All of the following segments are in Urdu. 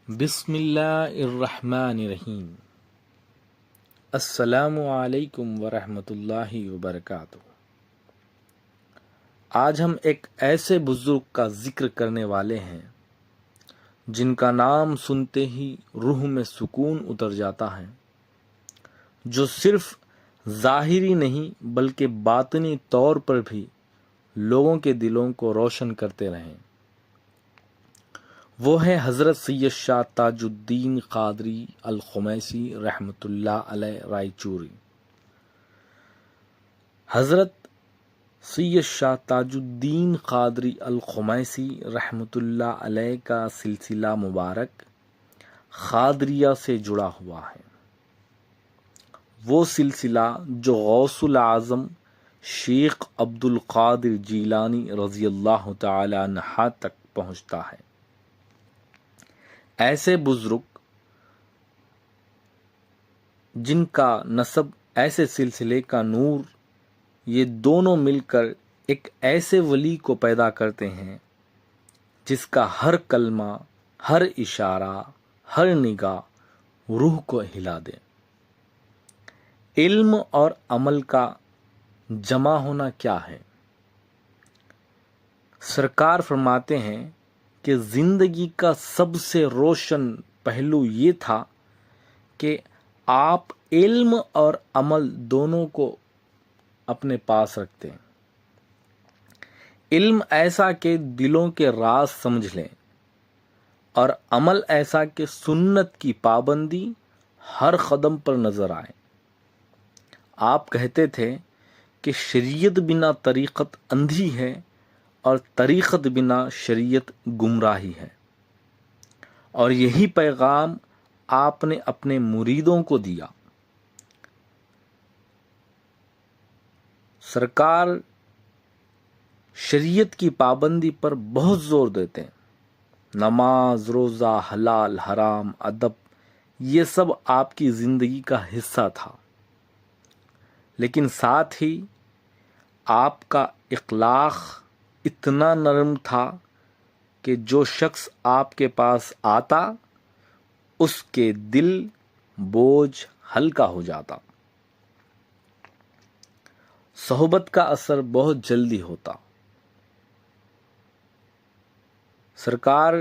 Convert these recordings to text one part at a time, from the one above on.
بسم اللہ الرحمن الرحیم۔ السلام علیکم ورحمۃ اللہ وبرکاتہ۔ آج ہم ایک ایسے بزرگ کا ذکر کرنے والے ہیں جن کا نام سنتے ہی روح میں سکون اتر جاتا ہے، جو صرف ظاہری نہیں بلکہ باطنی طور پر بھی لوگوں کے دلوں کو روشن کرتے رہیں۔ وہ ہے حضرت سید شاہ تاج الدین قادری الخمیسی رحمۃ اللہ علیہ رائچوری۔ حضرت سید شاہ تاج الدین قادری الخمیسی رحمۃ اللہ علیہ کا سلسلہ مبارک قادریہ سے جڑا ہوا ہے، وہ سلسلہ جو غوث العظم شیخ عبد القادر جیلانی رضی اللہ تعالی عنہ تک پہنچتا ہے۔ ایسے بزرگ جن کا نسب ایسے سلسلے کا نور، یہ دونوں مل کر ایک ایسے ولی کو پیدا کرتے ہیں جس کا ہر کلمہ، ہر اشارہ، ہر نگاہ روح کو ہلا دے۔ علم اور عمل کا جمع ہونا کیا ہے؟ سرکار فرماتے ہیں کہ زندگی کا سب سے روشن پہلو یہ تھا کہ آپ علم اور عمل دونوں کو اپنے پاس رکھتے ہیں۔ علم ایسا کہ دلوں کے راز سمجھ لیں، اور عمل ایسا کہ سنت کی پابندی ہر قدم پر نظر آئے۔ آپ کہتے تھے کہ شریعت بنا طریقت اندھی ہے اور طریقت بنا شریعت گمراہی ہے، اور یہی پیغام آپ نے اپنے مریدوں کو دیا۔ سرکار شریعت کی پابندی پر بہت زور دیتے ہیں۔ نماز، روزہ، حلال، حرام، ادب، یہ سب آپ کی زندگی کا حصہ تھا، لیکن ساتھ ہی آپ کا اخلاق اتنا نرم تھا کہ جو شخص آپ کے پاس آتا اس کے دل بوجھ ہلکا ہو جاتا۔ صحبت کا اثر بہت جلدی ہوتا۔ سرکار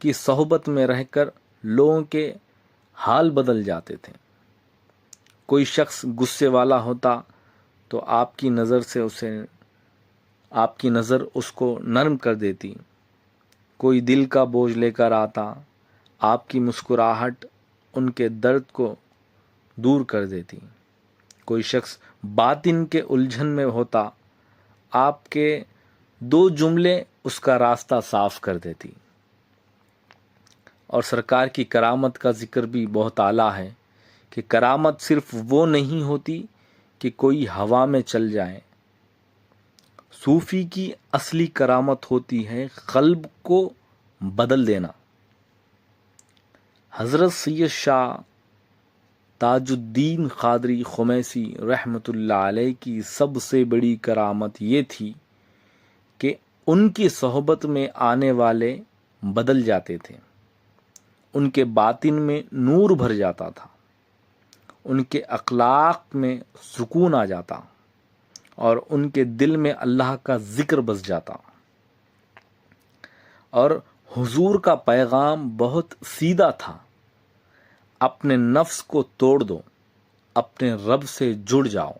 کی صحبت میں رہ کر لوگوں کے حال بدل جاتے تھے۔ کوئی شخص غصے والا ہوتا تو آپ کی نظر اس کو نرم کر دیتی۔ کوئی دل کا بوجھ لے کر آتا، آپ کی مسکراہٹ ان کے درد کو دور کر دیتی۔ کوئی شخص باطن کے الجھن میں ہوتا، آپ کے دو جملے اس کا راستہ صاف کر دیتی۔ اور سرکار کی کرامت کا ذکر بھی بہت اعلیٰ ہے کہ کرامت صرف وہ نہیں ہوتی کہ کوئی ہوا میں چل جائے۔ صوفی کی اصلی کرامت ہوتی ہے قلب کو بدل دینا۔ حضرت سید شاہ تاج الدین قادری خمیسی رحمۃ اللہ علیہ کی سب سے بڑی کرامت یہ تھی کہ ان کی صحبت میں آنے والے بدل جاتے تھے۔ ان کے باطن میں نور بھر جاتا تھا، ان کے اخلاق میں سکون آ جاتا، اور ان کے دل میں اللہ کا ذکر بس جاتا۔ اور حضور کا پیغام بہت سیدھا تھا، اپنے نفس کو توڑ دو، اپنے رب سے جڑ جاؤ،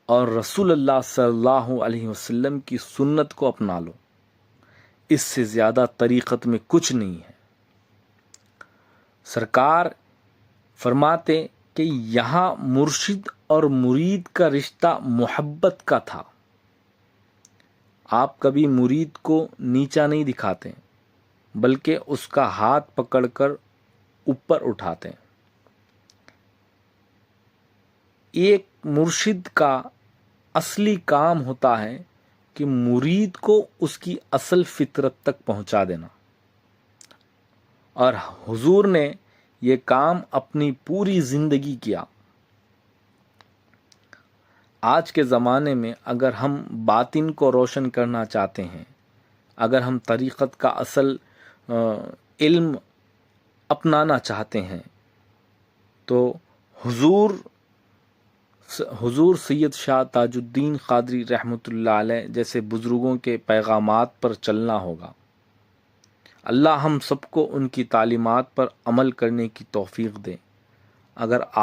اور رسول اللہ صلی اللہ علیہ وسلم کی سنت کو اپنا لو۔ اس سے زیادہ طریقت میں کچھ نہیں ہے۔ سرکار فرماتے کہ یہاں مرشد اور مرید کا رشتہ محبت کا تھا۔ آپ کبھی مرید کو نیچا نہیں دکھاتے، بلکہ اس کا ہاتھ پکڑ کر اوپر اٹھاتے ہیں۔ ایک مرشد کا اصلی کام ہوتا ہے کہ مرید کو اس کی اصل فطرت تک پہنچا دینا، اور حضور نے یہ کام اپنی پوری زندگی کیا۔ آج کے زمانے میں اگر ہم باطن کو روشن کرنا چاہتے ہیں، اگر ہم طریقت کا اصل علم اپنانا چاہتے ہیں تو حضور سید شاہ تاج الدین قادری رحمۃ اللہ علیہ جیسے بزرگوں کے پیغامات پر چلنا ہوگا۔ اللہ ہم سب کو ان کی تعلیمات پر عمل کرنے کی توفیق دے۔ اگر